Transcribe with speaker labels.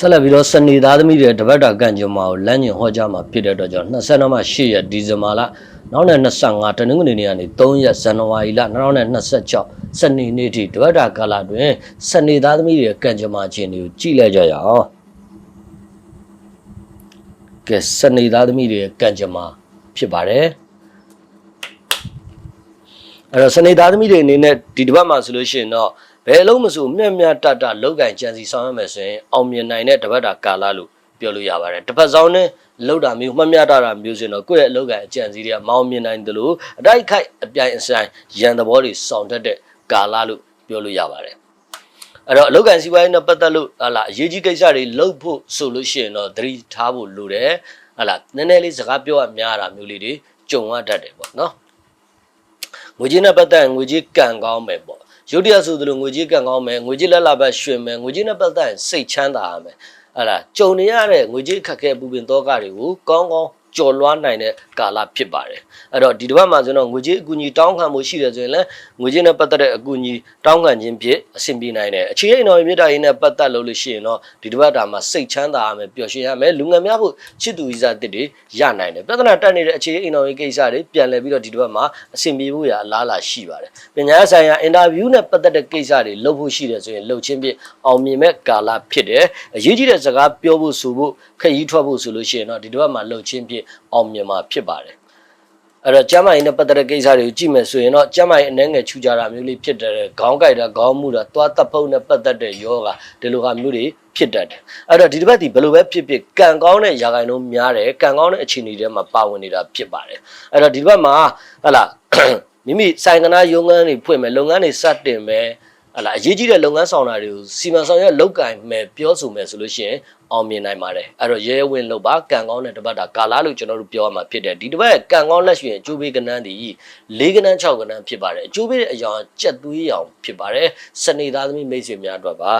Speaker 1: ဆက်လက်ပြီးတော့စနေသားသမီးတွေတပတ်တာကန်ကြမှာကိုလမ်းညင်ဟောကြားမှာဖြစ်တဲ့အတွက်ကြောင့်22မှ8ရက်ဒီဇင်ဘာလနောက်နဲ့25တနင်္ဂနွေနေ့ကနေ3ရက်ဇန်နဝါရီလ2026စနေနေ့ထိတပတ်တာကာလတွင်စနေသားသမီးတွေကန်ကြမှာခြင်းတွေကိုကြည့်လိုက်ကြရအောင်ကဲစနေသားသမီးတွေကန်ကြမှာဖြစ်ပါတယ်အဲ့တော့စနေသားသမီးတွေအနေနဲ့ဒီတပတ်မှာဆိုလို့ရှိရင်တော့ဘယ်လုံးမဆိုမျက်မျက်တတလောက်ကင်ကြံစီဆောင်ရမယ်ဆိုရင်အောင်မြင်နိုင်တဲ့တပတ်တာကာလလို့ပြောလို့ရပါတယ်တစ်ပတ်ဆောင်နဲ့လောက်တာမျိုးမှတ်မျက်တတာမျိုးဆိုရင်တော့ကိုယ့်ရဲ့အလောက်ကင်အကြံစီတွေကမအောင်မြင်နိုင်သလိုအတိုက်ခိုက်အပြိုင်အဆိုင်ရန်သဘောတွေဆောင်တတ်တဲ့ကာလလို့ပြောလို့ရပါတယ်အဲ့တော့အလောက်ကင်စီးပွားရေးနဲ့ပတ်သက်လို့ဟာလာအရေးကြီးကိစ္စတွေလုပ်ဖို့ဆိုလို့ရှိရင်တော့သတိထားဖို့လိုတယ်ဟာလာနည်းနည်းလေးစကားပြောရများတာမျိုးလေးတွေကြုံရတတ်တယ်ပေါ့နော်ငွေကြေးနဲ့ပတ်သက်ငွေကြေးကန်ကောင်းမယ်ပေါ့ရုပ်တရားဆိုသလိုငွေကြေးကန်ကောင်းမယ်ငွေကြေးလက်လာပဲရွှင်မယ်ငွေကြေးနဲ့ပတ်သက်စိတ်ချမ်းသာရမယ်အဲ့ဒါကြုံနေရတဲ့ငွေကြေးခက်ခဲပူပင်သောကတွေကိုကောင်းကောင်းကျော်လွှားနိုင်တဲ့ကာလဖြစ်ပါတယ်အဲ့တော့ဒီတစ်ပတ်မှာဆိုတော့ငွေကြေးအကူအညီတောင်းခံမှုရှိတယ်ဆိုရင်လည်းငွေကြေးနဲ့ပတ်သက်တဲ့အကူအညီတောင်းခံခြင်းဖြင့်အဆင်ပြေနိုင်တယ်အခြေအနေတော်မြင့်တာရင်းနဲ့ပတ်သက်လို့ရှိရင်တော့ဒီတစ်ပတ်တာမှာစိတ်ချမ်းသာရမယ်ပျော်ရွှင်ရမယ်လူငယ်များဖို့ချစ်သူဝိစားတစ်တွေရနိုင်တယ်ပြဿနာတက်နေတဲ့အခြေအနေတော်ကိစ္စတွေပြန်လည်ပြီးတော့ဒီတစ်ပတ်မှာအဆင်ပြေဖို့ရအလားအလာရှိပါတယ်ပညာဆိုင်ရာအင်တာဗျူးနဲ့ပတ်သက်တဲ့ကိစ္စတွေလုပ်ဖို့ရှိတယ်ဆိုရင်လုပ်ချင်းဖြင့်အောင်မြင်မဲ့ကာလဖြစ်တယ်အရေးကြီးတဲ့စကားပြောဖို့ဆိုဖို့ခရီးထွက်ဖို့ဆိုလို့ရှိရင်တော့ဒီတစ်ပတ်မှာလုပ်ချင်းဖြင့်အောင်မြင်မှာဖြစ်ပါတယ်အဲ့တော့ကျမ်းမာရေးနဲ့ပတ်သက်တဲ့ကိစ္စတွေကိုကြည့်မယ်ဆိုရင်တော့ကျမ်းမာရေးအနှဲငယ်ထူကြတာမျိုးလေးဖြစ်တယ်ခေါင်းကိုက်တာခေါင်းမူတာသွားတပ်ဖုံးနဲ့ပတ်သက်တဲ့ယောဂဒီလိုဟာမျိုးတွေဖြစ်တတ်တယ်အဲ့တော့ဒီတစ်ပတ်ဒီဘယ်လိုပဲဖြစ်ဖြစ်ကံကောင်းတဲ့ຢာဂိုင်လုံးများတယ်ကံကောင်းတဲ့အခြေအနေတွေမှာပါဝင်နေတာဖြစ်ပါတယ်အဲ့တော့ဒီတစ်ပတ်မှာဟလာမိမိဆိုင်ကနာရုံးခန်းတွေဖွင့်မယ်လုပ်ငန်းတွေစတင်မယ်ဟလာအရေးကြီးတဲ့လုပ်ငန်းဆောင်တာတွေကိုစီမံဆောင်ရွက်လုပ်ကိုင်မယ်ပြောဆိုမယ်ဆိုလို့ရှိရင်အောင်မြင်နိုင်ပါတယ်အဲ့တော့ရဲဝင်လို့ပါကံကောင်းတဲ့တပတ်တာကာလလို့ကျွန်တော်တို့ပြောရမှာဖြစ်တယ်ဒီတပတ်ကံကောင်းလက်ရွှင်အကျိုးပေးကဏ္ဍဒီ၄ကဏ္ဍ၆ကဏ္ဍဖြစ်ပါတယ်အကျိုးပေးတဲ့အရာကြက်သွေးရောင်ဖြစ်ပါတယ်စနေသားသမီးမိတ်ဆွေများအတွက်ပါ